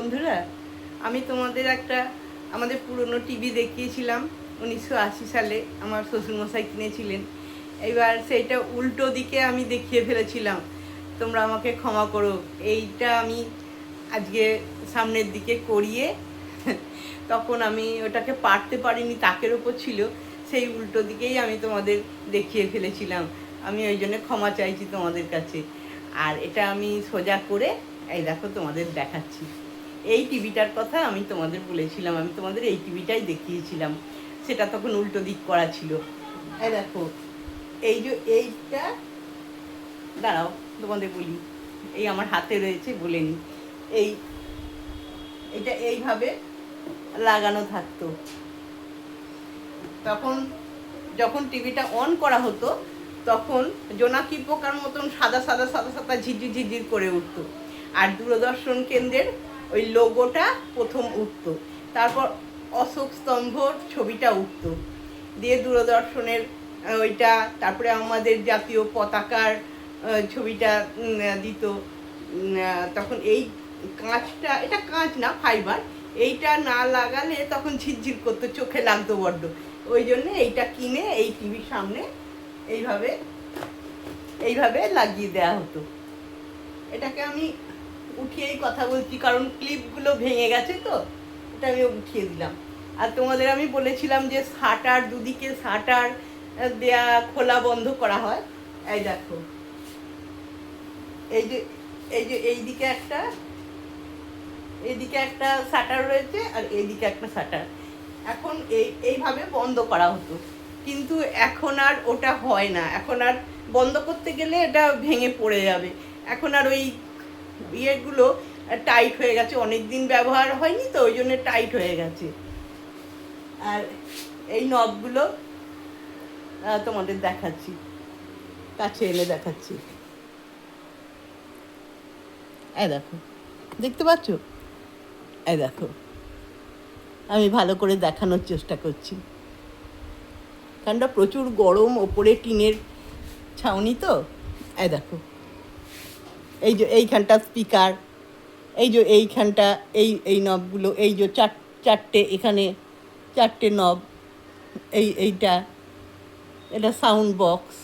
বন্ধুরা, আমি তোমাদের একটা আমাদের পুরনো টিভি দেখিয়েছিলাম 1980 সালে। আমার শ্বশুরমশাই কিনেছিলেন। এবার সেইটা উল্টো দিকে আমি দেখিয়ে ফেলেছিলাম, তোমরা আমাকে ক্ষমা করো। এইটা আমি আজকে সামনের দিকে করিয়ে তখন আমি ওটাকে পারতে পারিনি, তাকের ওপর ছিল, সেই উল্টো দিকেই আমি তোমাদের দেখিয়ে ফেলেছিলাম। আমি ওই জন্য ক্ষমা চাইছি তোমাদের কাছে। আর এটা আমি সোজা করে এই দেখো তোমাদের দেখাচ্ছি। এই টিভিটার কথা আমি তোমাদের বলেছিলাম, আমি তোমাদের এই টিভিটাই দেখিয়েছিলাম, সেটা তখন উল্টো দিক করা ছিল। এই দেখো, এই যে এইটা, দাঁড়াও তোমাদের বলি, এই আমার হাতে রয়েছে বলে নি। এইটা এইভাবে লাগানো থাকতো। তখন যখন টিভিটা অন করা হতো তখন জোনাকি পোকার মতন সাদা সাদা সাদা সাদা ঝিঝির ঝিঝির করে উঠতো। আর দূরদর্শন কেন্দ্রের ওই লোগোটা প্রথম উঠতো, তারপর অশোক স্তম্ভর ছবিটা উঠতো, দিয়ে দূরদর্শনের ওইটা, তারপরে আমাদের জাতীয় পতাকার ছবিটা দিত। তখন এই কাঁচটা, এটা কাঁচ না, ফাইবার, এইটা না লাগালে তখন ঝিরঝির করতো, চোখে লাগতো বড্ড। ওই জন্যে এইটা কিনে এই টিভির সামনে এইভাবে এইভাবে লাগিয়ে দেওয়া হতো। এটাকে আমি উঠিয়েই কথা বলছি, কারণ ক্লিপগুলো ভেঙে গেছে, তো এটা আমি উঠিয়ে দিলাম। আর তোমাদের আমি বলেছিলাম যে শাটার, দুদিকে শাটার দেয়া, খোলা বন্ধ করা হয়। এই দেখো, এই যে এইদিকে একটা শাটার রয়েছে, আর এইদিকে একটা শাটার। এখন এইভাবে বন্ধ করা হতো, কিন্তু এখন আর ওটা হয় না। এখন আর বন্ধ করতে গেলে এটা ভেঙে পড়ে যাবে। এখন আর ওই ইয়েগুলো টাইট হয়ে গেছে, অনেক দিন ব্যবহার হয়নি তো, ওই জন্য টাইট হয়ে গেছে। আর এই নবগুলো তোমাদের দেখাচ্ছি, কাছে এনে দেখাচ্ছি। এই দেখো, দেখতে পাচ্ছ? এই দেখো, আমি ভালো করে দেখানোর চেষ্টা করছি, কারণটা প্রচুর গরম, ওপরে টিনের ছাউনি তো। এই দেখো, এই যে এইখানটা স্পিকার, এই যে এইখানটা, এই নবগুলো, এই যে চারটে, এখানে চারটে নব, এইটা, এটা সাউন্ড বক্স।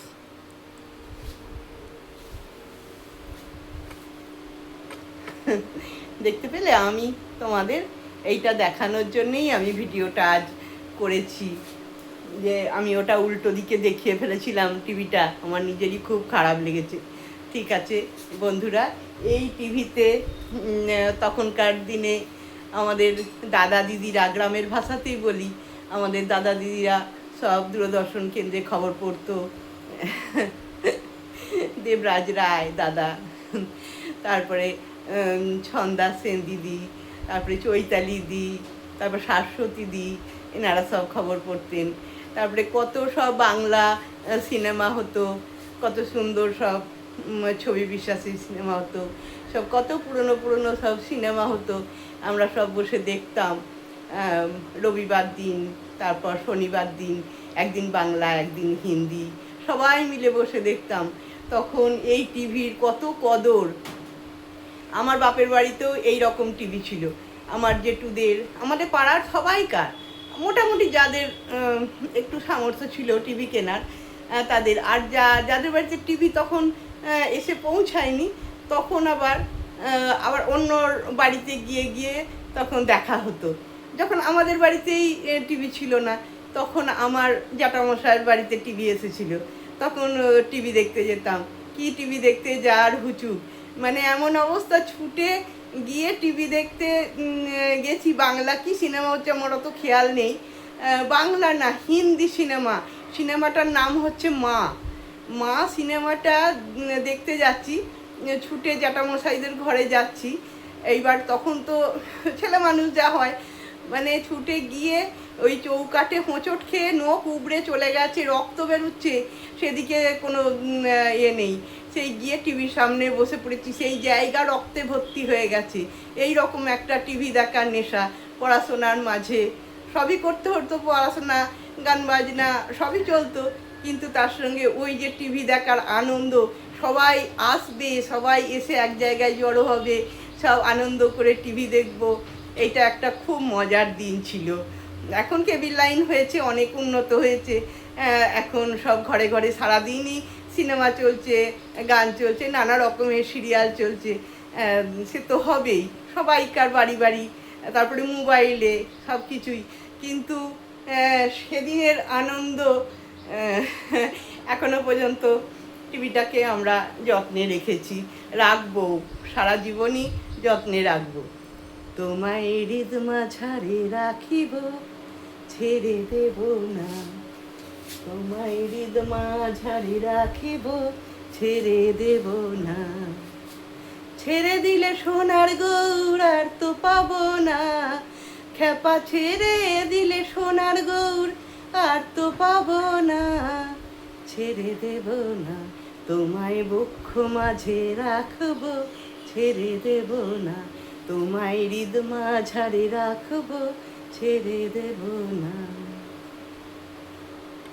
দেখতে পেলে? আমি তোমাদের এইটা দেখানোর জন্যেই আমি ভিডিওটা আজ করেছি, যে আমি ওটা উল্টো দিকে দেখিয়ে ফেলেছিলাম টিভিটা, আমার নিজেরই খুব খারাপ লেগেছে। ঠিক আছে বন্ধুরা, এই টিভিতে তখনকার দিনে আমাদের দাদা দিদিরা, গ্রামের ভাষাতেই বলি, আমাদের দাদা দিদিরা সব দূরদর্শন কেন্দ্রে খবর পড়তো। দেবরাজ রায় দাদা, তারপরে ছন্দা সেন দিদি, তারপরে চৈতালি দি, তারপর শাশ্বতী দি, এনারা সব খবর পড়তেন। তারপরে কত সব বাংলা সিনেমা হতো, কত সুন্দর সব ছবি বিশ্বাসী সিনেমা হতো, সব কত পুরনো পুরনো সব সিনেমা হতো, আমরা সব বসে দেখতাম। রবিবার দিন, তারপর শনিবার দিন, একদিন বাংলা একদিন হিন্দি, সবাই মিলে বসে দেখতাম। তখন এই টিভির কত কদর। আমার বাপের বাড়িতেও এই রকম টিভি ছিল, আমার জেঠুদের, আমাদের পাড়ার সবাইকার, মোটামুটি যাদের একটু সামর্থ্য ছিল টিভি কেনার, তাদের। আর যাদের বাড়িতে টিভি তখন এসে পৌঁছায়নি, তখন আবার অন্য বাড়িতে গিয়ে গিয়ে তখন দেখা হতো। যখন আমাদের বাড়িতেই টিভি ছিল না, তখন আমার জ্যাঠামশাইয়ের বাড়িতে টিভি এসেছিল, তখন টিভি দেখতে যেতাম। কি টিভি দেখতে যাওয়ার হুচুক, মানে এমন অবস্থা, ছুটে গিয়ে টিভি দেখতে গেছি। বাংলা কি সিনেমা হচ্ছে আমার অত খেয়াল নেই, বাংলা না, হিন্দি সিনেমাটার নাম হচ্ছে মা। মা সিনেমাটা দেখতে যাচ্ছি, ছুটে জ্যাঠামশাইদের ঘরে যাচ্ছি। এইবার তখন তো ছেলে মানুষ যা হয়, মানে ছুটে গিয়ে ওই চৌকাঠে হোঁচট খেয়ে নখ উবড়ে চলে গেছে, রক্ত বেরোচ্ছে, সেদিকে কোনো ইয়ে নেই। সেই গিয়ে টিভির সামনে বসে পড়েছি, সেই জায়গা রক্তে ভর্তি হয়ে গেছে। এই রকম একটা টিভি দেখার নেশা, পড়াশোনার মাঝে সবই করতে হতো, পড়াশোনা, গান বাজনা সবই চলতো, কিন্তু তার সঙ্গে ওই যে টিভি দেখার আনন্দ, সবাই আসবে, সবাই এসে এক জায়গায় জড়ো হবে, সব আনন্দ করে টিভি দেখবো। এইটা একটা খুব মজার দিন ছিল। এখন কেবল লাইন হয়েছে, অনেক উন্নত হয়েছে। এখন সব ঘরে ঘরে সারাদিনই সিনেমা চলছে, গান চলছে, নানা রকমের সিরিয়াল চলছে। সে তো হবেই, সবাইকার বাড়ি বাড়ি, তারপরে মোবাইলে সব কিছুই। কিন্তু সেদিনের আনন্দ এখনো পর্যন্ত টিভিটাকে আমরা যত্নে রেখেছি, রাখবো, সারা জীবনই যত্নে রাখবো। তোমায় হৃদ মাঝারে রাখিব, ছেড়ে দেব না। তোমায় হৃদ মাঝারে রাখিব, ছেড়ে দেব না। ছেড়ে দিলে সোনার গৌর আর তো পাবো না। খেপা ছেড়ে দিলে সোনার গৌর আর তো পাবো না। ছেড়ে দেব না, তোমায় বক্ষ মাঝে রাখবো, ছেড়ে দেব না। তোমায় হৃদ মাঝারে রাখবো, ছেড়ে দেব না।